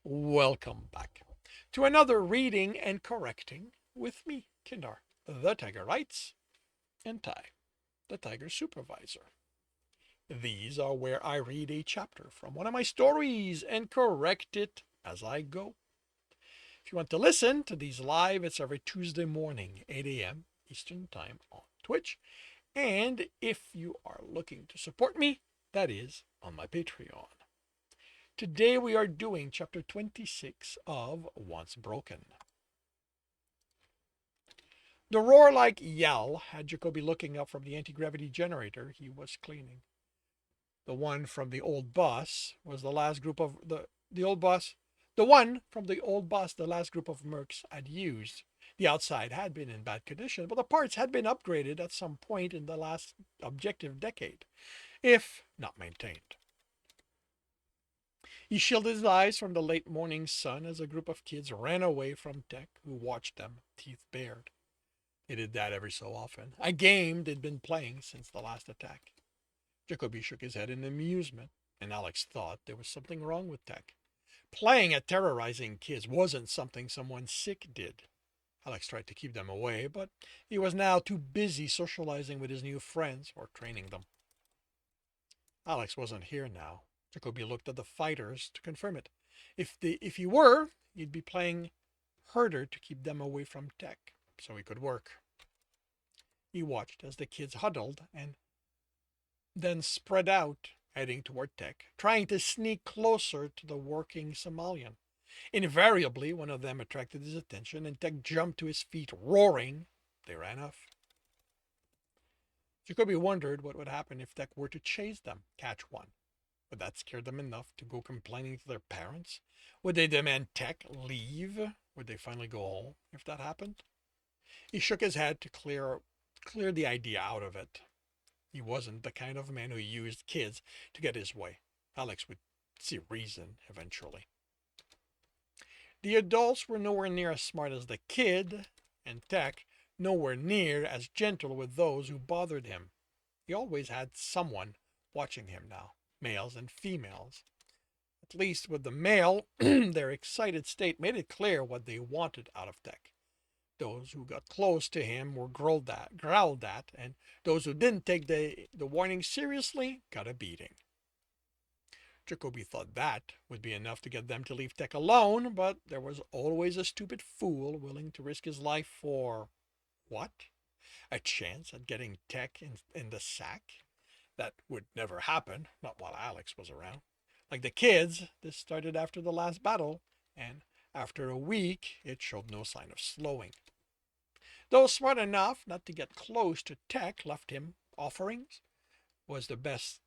Welcome back to another reading and correcting with me, Kindar, the Tiger Writes, and Ty, the Tiger Supervisor. These are where I read a chapter from one of my stories and correct it as I go. If you want to listen to these live, it's every Tuesday morning, 8 a.m. Eastern Time on Twitch. And if you are looking to support me, that is on my Patreon. Today we are doing chapter 26 of Once Broken. The roar-like yell had Jacoby looking up from the anti-gravity generator he was cleaning. The one from the old bus was the last group of the old bus. The one from the old bus the last group of mercs had used. The outside had been in bad condition, but the parts had been upgraded at some point in the last objective decade, if not maintained. He shielded his eyes from the late morning sun as a group of kids ran away from Tech, who watched them, teeth bared. He did that every so often. A game they'd been playing since the last attack. Jacoby shook his head in amusement, and Alex thought there was something wrong with Tech. Playing at terrorizing kids wasn't something someone sick did. Alex tried to keep them away, but he was now too busy socializing with his new friends or training them. Alex wasn't here now. Jacoby looked at the fighters to confirm it. If he were, he'd be playing harder to keep them away from Tech, so he could work. He watched as the kids huddled and then spread out, heading toward Tech, trying to sneak closer to the working Somalian. Invariably, one of them attracted his attention, and Tech jumped to his feet, roaring. They ran off. Jacoby wondered what would happen if Tech were to chase them, catch one. Would that scare them enough to go complaining to their parents? Would they demand Tech leave? Would they finally go home if that happened? He shook his head to clear the idea out of it. He wasn't the kind of man who used kids to get his way. Alex would see reason eventually. The adults were nowhere near as smart as the kid, and Tech nowhere near as gentle with those who bothered him. He always had someone watching him now, males and females. At least with the male, their excited state made it clear what they wanted out of Tech. Those who got close to him were growled at, and those who didn't take the warning seriously got a beating. Jacoby thought that would be enough to get them to leave Tech alone, but there was always a stupid fool willing to risk his life for what? A chance at getting Tech in the sack? That would never happen, not while Alex was around. Like the kids, this started after the last battle, and after a week, it showed no sign of slowing. Those smart enough not to get close to Tech left him offerings was the best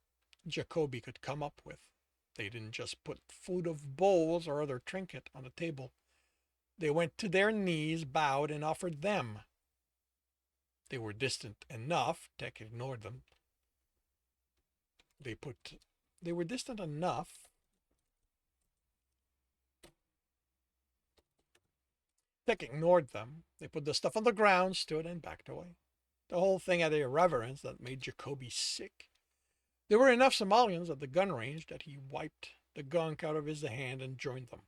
Jacoby could come up with. They didn't just put food of bowls or other trinket on the table. They went to their knees, bowed, and offered them. They were distant enough, Tech ignored them. They were distant enough. Tech ignored them. They put the stuff on the ground, stood, and backed away. The whole thing had a reverence that made Jacoby sick. There were enough Somalians at the gun range that he wiped the gunk out of his hand and joined them.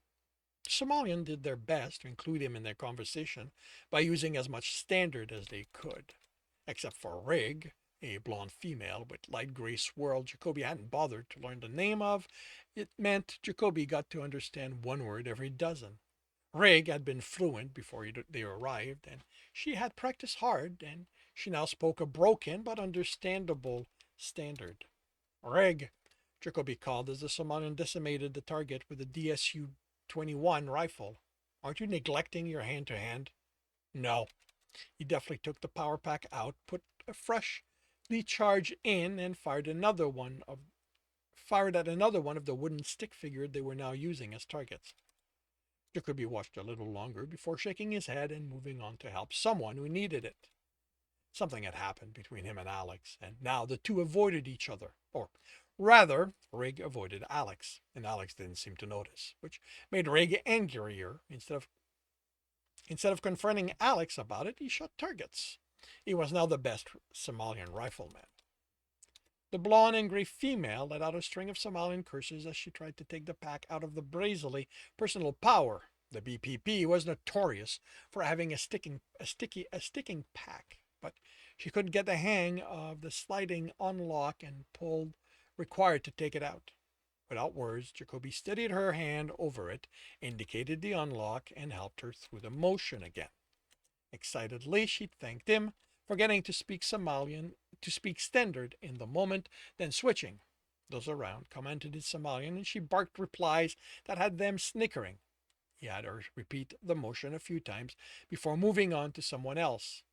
The Somalians did their best to include him in their conversation by using as much standard as they could. Except for Rig, a blonde female with light gray swirl Jacoby hadn't bothered to learn the name of. It meant Jacoby got to understand one word every dozen. Rig had been fluent before they arrived, and she had practiced hard, and she now spoke a broken but understandable standard. Rig, Jacoby called as the Somalian decimated the target with a DSU-21 rifle. Aren't you neglecting your hand-to-hand? No. He definitely took the power pack out, put a fresh charge in, and fired at another one of the wooden stick figure they were now using as targets. Jacoby watched a little longer before shaking his head and moving on to help someone who needed it. Something had happened between him and Alex, and now the two avoided each other. Or rather, Rig avoided Alex, and Alex didn't seem to notice, which made Rig angrier. Instead of confronting Alex about it, he shot targets. He was now the best Somalian rifleman. The blonde and gray female let out a string of Somalian curses as she tried to take the pack out of the Brazili personal power. The BPP was notorious for having a sticking pack, but she couldn't get the hang of the sliding unlock and pull required to take it out. Without words, Jacoby steadied her hand over it, indicated the unlock, and helped her through the motion again. Excitedly, she thanked him, forgetting to speak standard in the moment, then switching. Those around commented in Somalian, and she barked replies that had them snickering. He had her repeat the motion a few times before moving on to someone else.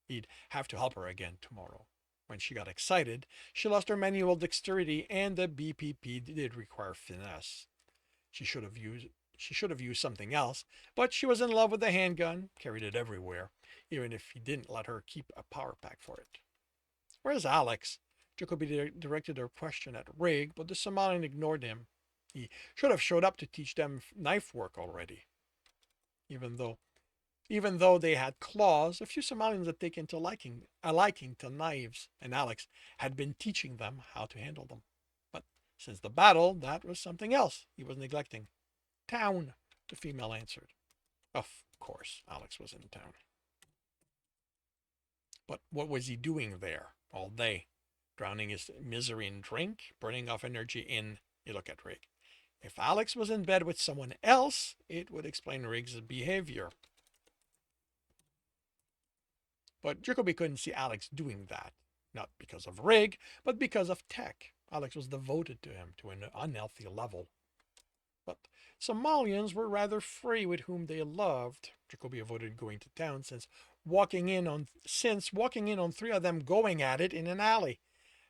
He'd have to help her again tomorrow. When she got excited, she lost her manual dexterity, and the BPP did require finesse. She should have used something else, but she was in love with the handgun, carried it everywhere, even if he didn't let her keep a power pack for it. Where's Alex? Jacoby directed her question at Rig, but the Somalian ignored him. He should have showed up to teach them knife work already. Even though they had claws, a few Somalians had taken a liking to knives, and Alex had been teaching them how to handle them. But since the battle, that was something else he was neglecting. Town, the female answered. Of course, Alex was in town. But what was he doing there all day? Drowning his misery in drink, burning off energy in. You look at Rig. If Alex was in bed with someone else, it would explain Rig's behavior. But Jacoby couldn't see Alex doing that. Not because of Rig, but because of Tech. Alex was devoted to him to an unhealthy level. But Somalians were rather free with whom they loved. Jacoby avoided going to town since walking in on three of them going at it in an alley.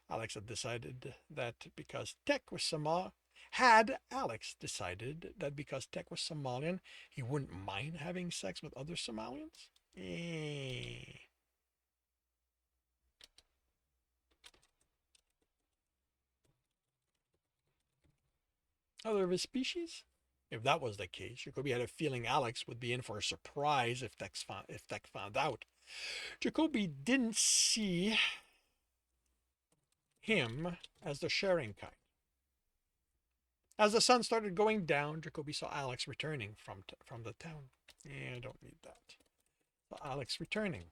Alex had decided that because Tech was Somalian, he wouldn't mind having sex with other Somalians? Other of his species? If that was the case, Jacoby had a feeling Alex would be in for a surprise if Tech found out. Jacoby didn't see him as the sharing kind. As the sun started going down, Jacoby saw Alex returning from the town. Yeah, I don't need that. Saw Alex returning.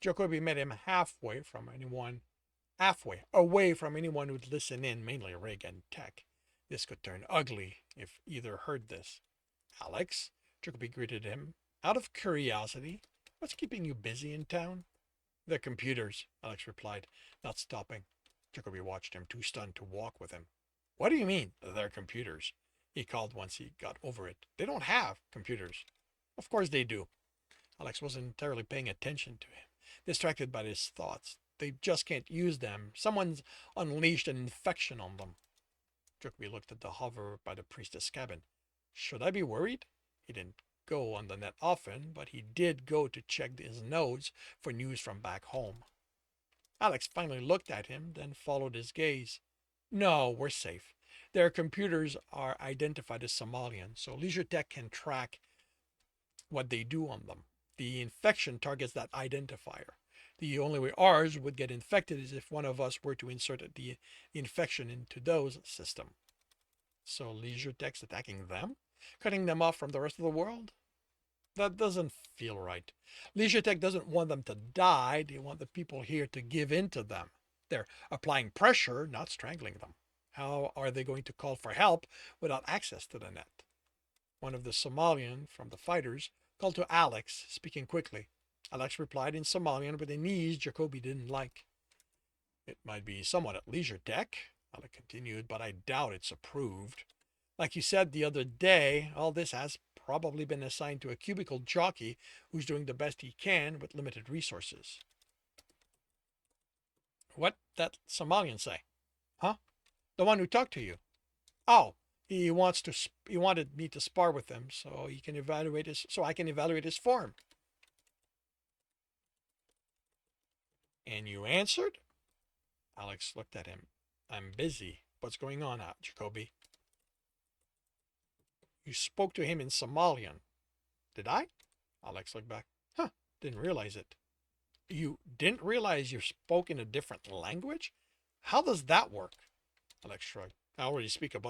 Jacoby met him halfway away from anyone who'd listen in, mainly Rig and Tech. This could turn ugly if either heard this. Alex, Jacoby greeted him. Out of curiosity, what's keeping you busy in town? The computers, Alex replied, not stopping. Jacoby watched him, too stunned to walk with him. What do you mean, they're computers? He called once he got over it. They don't have computers. Of course they do. Alex wasn't entirely paying attention to him, distracted by his thoughts. They just can't use them. Someone's unleashed an infection on them. Jacoby looked at the hover by the priestess cabin. Should I be worried? He didn't go on the net often, but he did go to check his notes for news from back home. Alex finally looked at him, then followed his gaze. No, we're safe. Their computers are identified as Somalian, so Leisure Tech can track what they do on them. The infection targets that identifier. The only way ours would get infected is if one of us were to insert the infection into those system. So Leisure Tech's attacking them? Cutting them off from the rest of the world? That doesn't feel right. Leisure Tech doesn't want them to die. They want the people here to give in to them. They're applying pressure, not strangling them. How are they going to call for help without access to the net? One of the Somalian from the fighters called to Alex, speaking quickly. Alex replied in Somalian with an ease Jacoby didn't like. It might be somewhat at Leisure Tech, Alex continued, but I doubt it's approved. Like you said the other day, all this has probably been assigned to a cubicle jockey who's doing the best he can with limited resources. What that Somalian say? Huh? The one who talked to you? Oh, he wanted me to spar with him so I can evaluate his form. And you answered? Alex looked at him. I'm busy. What's going on, Jacoby? You spoke to him in Somalian. Did I? Alex looked back. Huh, didn't realize it. You didn't realize you spoke in a different language? How does that work? Alex shrugged. I already speak a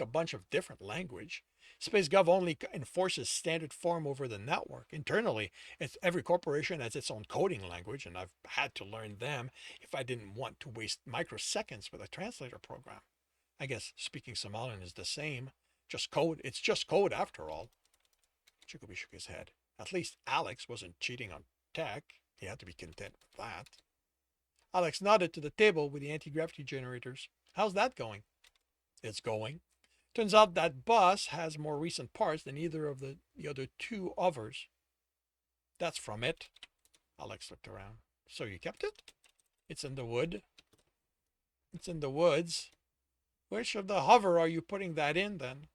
bunch of different language. SpaceGov only enforces standard form over the network. Internally, every corporation has its own coding language, and I've had to learn them if I didn't want to waste microseconds with a translator program. I guess speaking Somalian is the same. Just code. It's just code after all. Jacoby shook his head. At least Alex wasn't cheating on tech. He had to be content with that. Alex nodded to the table with the anti-gravity generators. How's that going? It's going. Turns out that bus has more recent parts than either of the other two others. That's from it. Alex looked around. So you kept it? It's in the wood. It's in the woods. Which of the hover are you putting that in then?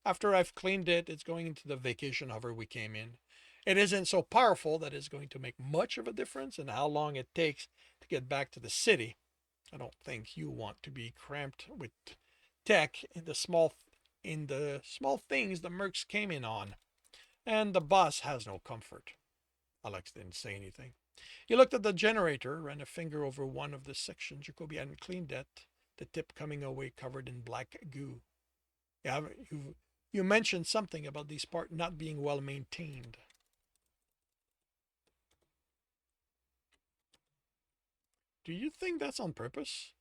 After I've cleaned it, it's going into the vacation hover we came in. It isn't so powerful that it's going to make much of a difference in how long it takes to get back to the city. I don't think you want to be cramped with tech in the small things the Mercs came in on. And the boss has no comfort. Alex didn't say anything. He looked at the generator, ran a finger over one of the sections Jacoby hadn't cleaned yet, the tip coming away covered in black goo. You mentioned something about these parts not being well maintained. Do you think that's on purpose?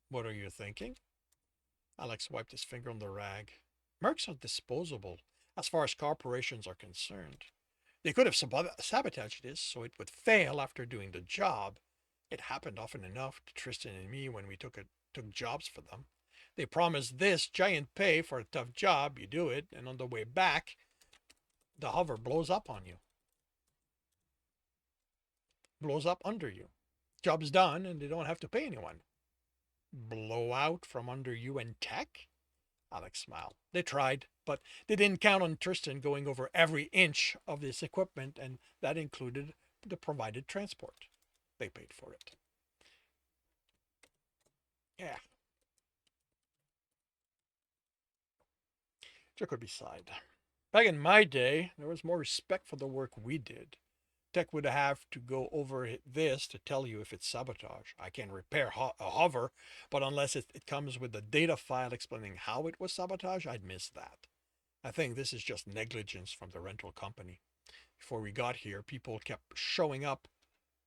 What are you thinking? Alex wiped his finger on the rag. Mercs are disposable, as far as corporations are concerned. They could have sabotaged this so it would fail after doing the job. It happened often enough to Tristan and me when we took jobs for them. They promised this giant pay for a tough job, you do it, and on the way back, the hover blows up on you. Blows up under you. Job's done and they don't have to pay anyone. Blow out from under you and tech? Alex smiled. They tried, but they didn't count on Tristan going over every inch of this equipment, and that included the provided transport. They paid for it. Yeah. Jacoby sighed. Back in my day, there was more respect for the work we did. Tech would have to go over this to tell you if it's sabotage. I can repair a hover, but unless it comes with a data file explaining how it was sabotage, I'd miss that. I think this is just negligence from the rental company. Before we got here, people kept showing up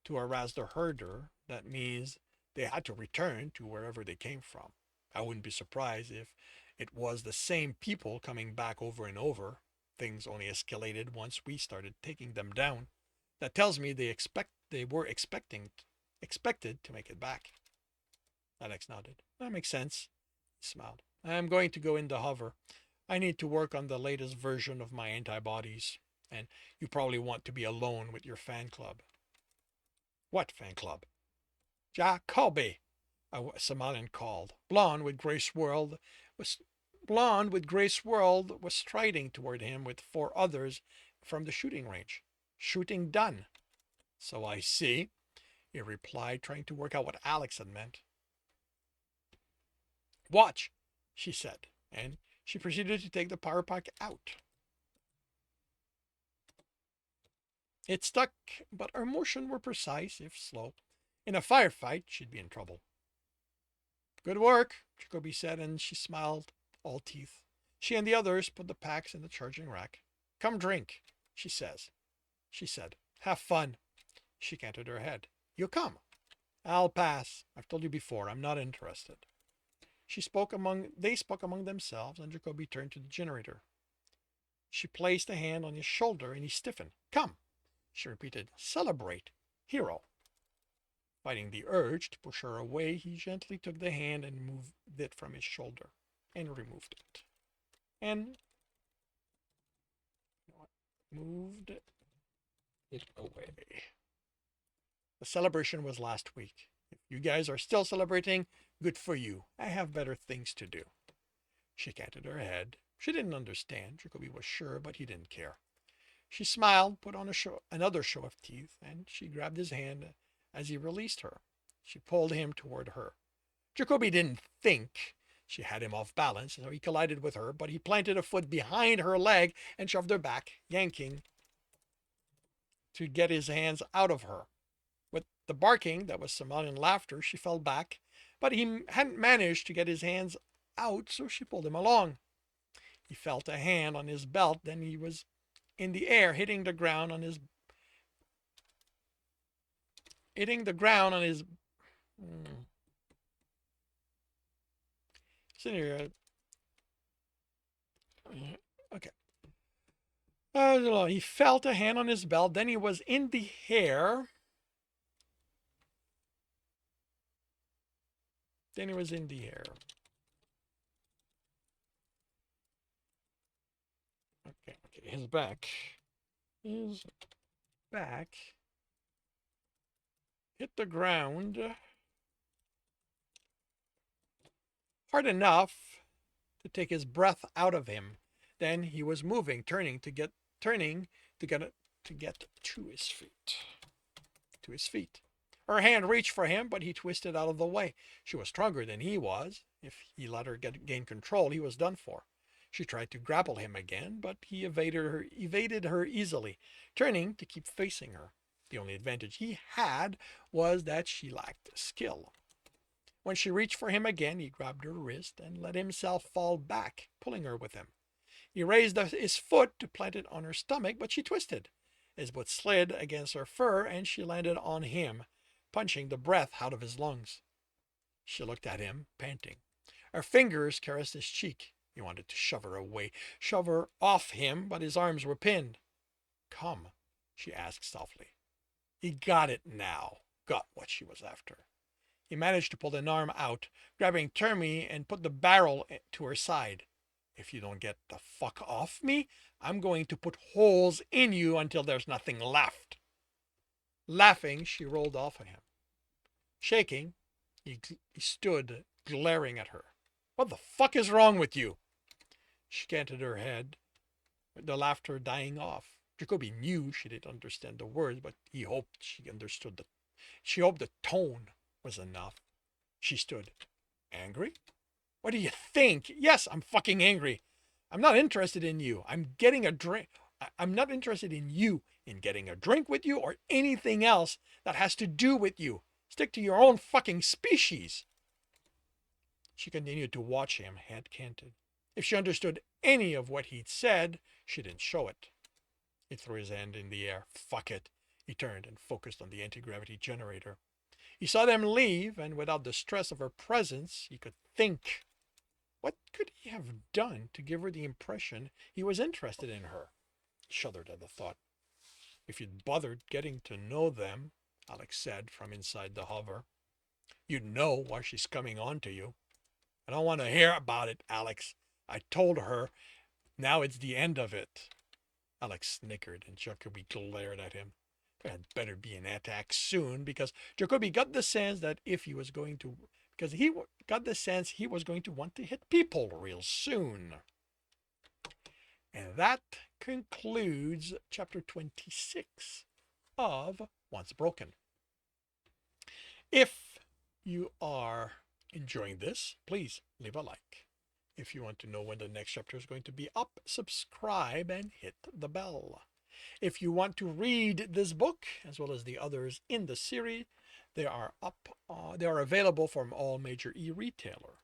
to harass the herder. That means they had to return to wherever they came from. I wouldn't be surprised if it was the same people coming back over and over. Things only escalated once we started taking them down. That tells me they were expected to make it back. Alex nodded. That makes sense. He smiled. I'm going to go into hover. I need to work on the latest version of my antibodies. And you probably want to be alone with your fan club. What fan club? Jacoby, a Somalian called. Blonde with gray swirled was striding toward him with 4 others from the shooting range. Shooting done. So I see, he replied, trying to work out what Alex had meant. Watch, she said, and she proceeded to take the power pack out. It stuck, but her motions were precise, if slow. In a firefight, she'd be in trouble. Good work, Jacoby said, and she smiled, all teeth. She and the others put the packs in the charging rack. Come drink, she said. Have fun. She canted her head. You come. I'll pass. I've told you before, I'm not interested. They spoke among themselves, and Jacoby turned to the generator. She placed a hand on his shoulder, and he stiffened. Come, she repeated. Celebrate. Hero. Fighting the urge to push her away, he gently took the hand and moved it from his shoulder, and removed it. And moved it away. The celebration was last week. If you guys are still celebrating, good for you. I have better things to do. She canted her head. She didn't understand. Jacoby was sure, but he didn't care. She smiled, put on another show of teeth, and she grabbed his hand as he released her. She pulled him toward her. Jacoby didn't think she had him off balance, so he collided with her, but he planted a foot behind her leg and shoved her back, yanking to get his hands out of her. With the barking that was Somalian laughter, she fell back, but he hadn't managed to get his hands out, so she pulled him along. He felt a hand on his belt, then he was in the air, hitting the ground on his okay. He felt a hand on his belt, then he was in the air. Then he was in the air. Okay. His back hit the ground hard enough to take his breath out of him. Then he was moving, turning to get to his feet. To his feet. Her hand reached for him, but he twisted out of the way. She was stronger than he was. If he let her gain control, he was done for. She tried to grapple him again, but he evaded her easily, turning to keep facing her. The only advantage he had was that she lacked skill. When she reached for him again, he grabbed her wrist and let himself fall back, pulling her with him. He raised his foot to plant it on her stomach, but she twisted. His foot slid against her fur, and she landed on him, punching the breath out of his lungs. She looked at him, panting. Her fingers caressed his cheek. He wanted to shove her away, shove her off him, but his arms were pinned. Come, she asked softly. He got it now, got what she was after. He managed to pull an arm out, grabbing Termy and put the barrel to her side. If you don't get the fuck off me, I'm going to put holes in you until there's nothing left. Laughing, she rolled off of him. Shaking, he stood glaring at her. What the fuck is wrong with you? She canted her head, the laughter dying off. Jacoby knew she didn't understand the words, but he hoped she understood she hoped the tone was enough. She stood. Angry? What do you think? Yes, I'm fucking angry. I'm not interested in you. I'm getting a drink. I'm not interested in you, in getting a drink with you or anything else that has to do with you. Stick to your own fucking species. She continued to watch him, head canted. If she understood any of what he'd said, she didn't show it. He threw his hand in the air. Fuck it. He turned and focused on the anti-gravity generator. He saw them leave, and without the stress of her presence, he could think. What could he have done to give her the impression he was interested in her? He shuddered at the thought. If you'd bothered getting to know them, Alex said from inside the hover, you'd know why she's coming on to you. I don't want to hear about it, Alex. I told her. Now it's the end of it. Alex snickered, and Jacoby glared at him. There had better be an attack soon, because Jacoby got the sense that if he was going to, because he got the sense he was going to want to hit people real soon. And that concludes chapter 26 of Once Broken. If you are enjoying this, please leave a like. If you want to know when the next chapter is going to be up, subscribe and hit the bell. If you want to read this book, as well as the others in the series, they are available from all major e-retailer.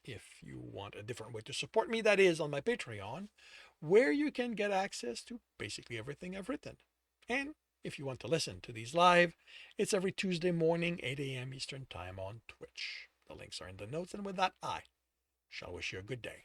If you want a different way to support me, that is on my Patreon, where you can get access to basically everything I've written. And if you want to listen to these live, it's every Tuesday morning, 8 a.m. Eastern Time on Twitch. The links are in the notes, and with that, I shall wish you a good day.